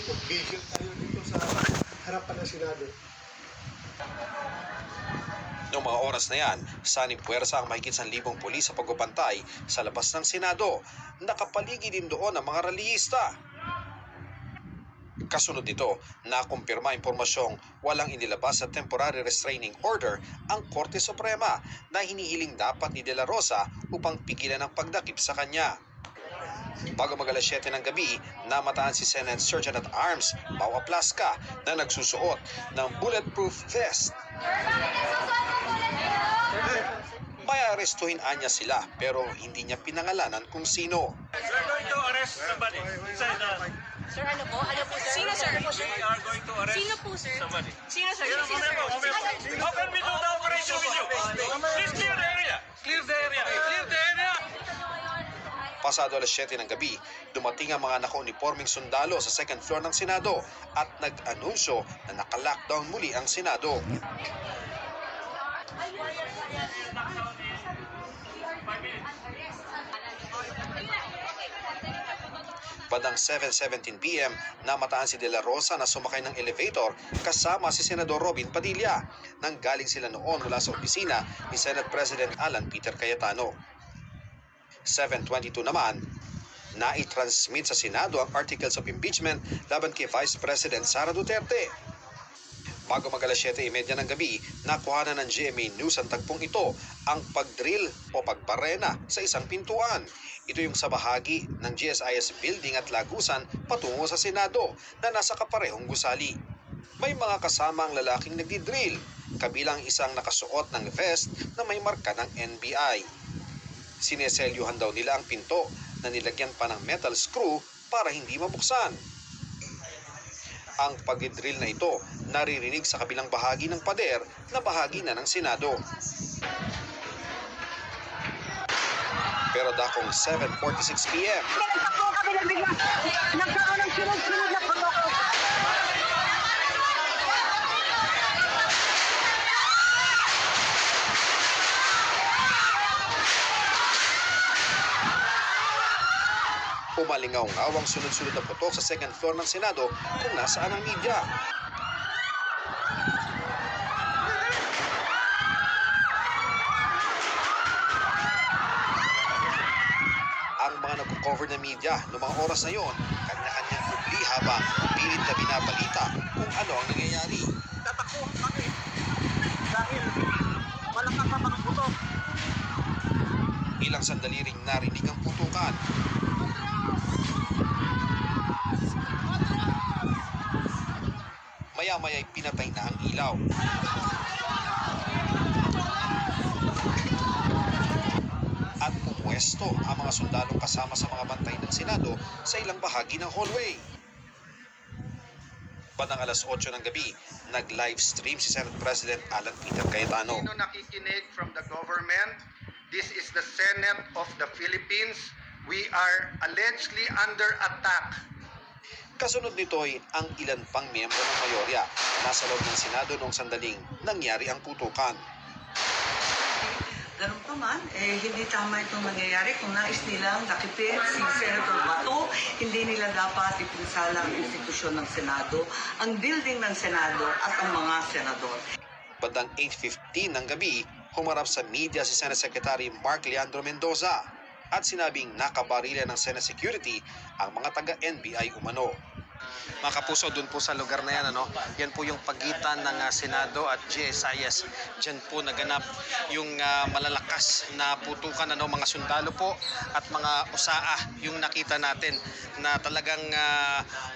dito, vigil tayo dito sa harapan ng Senado. Noong mga oras na yan, sanib puwersa ang mahigit 1,000 pulis sa pagbabantay sa labas ng Senado. Nakapaligid din doon ang mga rallyista. Kasunod nito, nakumpirma impormasyong walang inilabas sa temporary restraining order ang Korte Suprema na hinihiling dapat ni De La Rosa upang pigilan ang pagdakip sa kanya. Bago mag-alas 7 ng gabi, namataan si Senate Sergeant at Arms, Pau Aplasca, na nagsusuot ng bulletproof vest. May arestuhin anya sila pero hindi niya pinangalanan kung sino. We're going to arrest somebody inside the... Sir, ano po? Ano po, sir? Sino, sir? We are going to arrest Sino po, sir? somebody. Sino, sir? Sino, Sino, sir? How can we do the operation with you? Please clear the area. Clear the area. Clear the area. Pasado alas 7 ng gabi, dumating ang mga naka-uniforming sundalo sa second floor ng Senado at nag-anunsyo na naka-lockdown muli ang Senado. Bandang 7:17 p.m., namataan si De La Rosa na sumakay ng elevator kasama si Senador Robin Padilla. Nanggaling sila noon mula sa opisina ni Senate President Alan Peter Cayetano. 7:22 naman, nai-transmit sa Senado ang articles of impeachment laban kay Vice President Sara Duterte. Bago mag-alas 7:30 ng gabi, nakuha na ng GMA News ang tagpong ito, ang pagdrill o pagbarena sa isang pintuan. Ito yung sa bahagi ng GSIS building at lagusan patungo sa Senado na nasa kaparehong gusali. May mga kasamang lalaking nagdidrill, kabilang isang nakasuot ng vest na may marka ng NBI. Sineselyuhan daw nila ang pinto na nilagyan pa ng metal screw para hindi mabuksan. Ang pagdidrill na ito naririnig sa kabilang bahagi ng pader na bahagi na ng Senado. Pero dakong 7:46 p.m. Nagtakbo kami ng bigla. Nagkaroon ng sunod-sunod na protocol. Umalingaw-ngaw ang sunod-sunod na putok sa second floor ng Senado kung nasaan ang media. Ang mga nagko-cover na media noong mga oras na yon, kanya-kanyang kubli habang pilit na binabalita kung ano ang nangyayari. Tatakbo kami. Dahil malakas pa mga putok. Ilang sandali ring narinig ang putukan. Maya-maya'y pinatay na ang ilaw. At pumwesto ang mga sundalong kasama sa mga bantay ng Senado sa ilang bahagi ng hallway. Bandang alas 8 ng gabi, nag-livestream si Senate President Alan Peter Cayetano. Sino nakikinig from the government? This is the Senate of the Philippines. We are allegedly under attack. Kasunod nito'y ang ilan pang miyembro ng mayorya na nasa loob ng Senado noong sandaling nangyari ang putukan. Ganun pa man, hindi tama itong nangyayari. Kung nais nilang nakipid si Senator Bato, hindi nila dapat ipinsala ang institusyon ng Senado, ang building ng Senado at ang mga senador. Bandang 8:15 ng gabi, humarap sa media si Senate Secretary Mark Leandro Mendoza at sinabing nakabarila ng Senate Security ang mga taga-NBI umano. Mga kapuso, dun po sa lugar na yan, yan po yung pagitan ng Senado at GSIS. Diyan po naganap yung malalakas na putukan, mga sundalo po at mga usaa yung nakita natin na talagang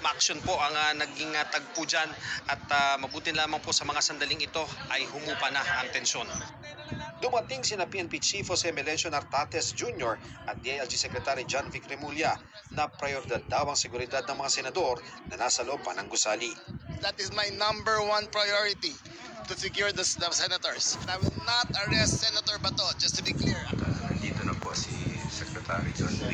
ma-action po ang naging tagpo dyan at mabuti lamang po sa mga sandaling ito ay humupa na ang tensyon. Dumating sina PNP Chief Jose Melencio Nartates Jr. at DILG Secretary John Vic Remulla na prioridad daw ang seguridad ng mga senador na nasa loob pa ng gusali. That is my number one priority, to secure the senators. I will not arrest Senator Bato, just to be clear. Nandito na po si Secretary John Vic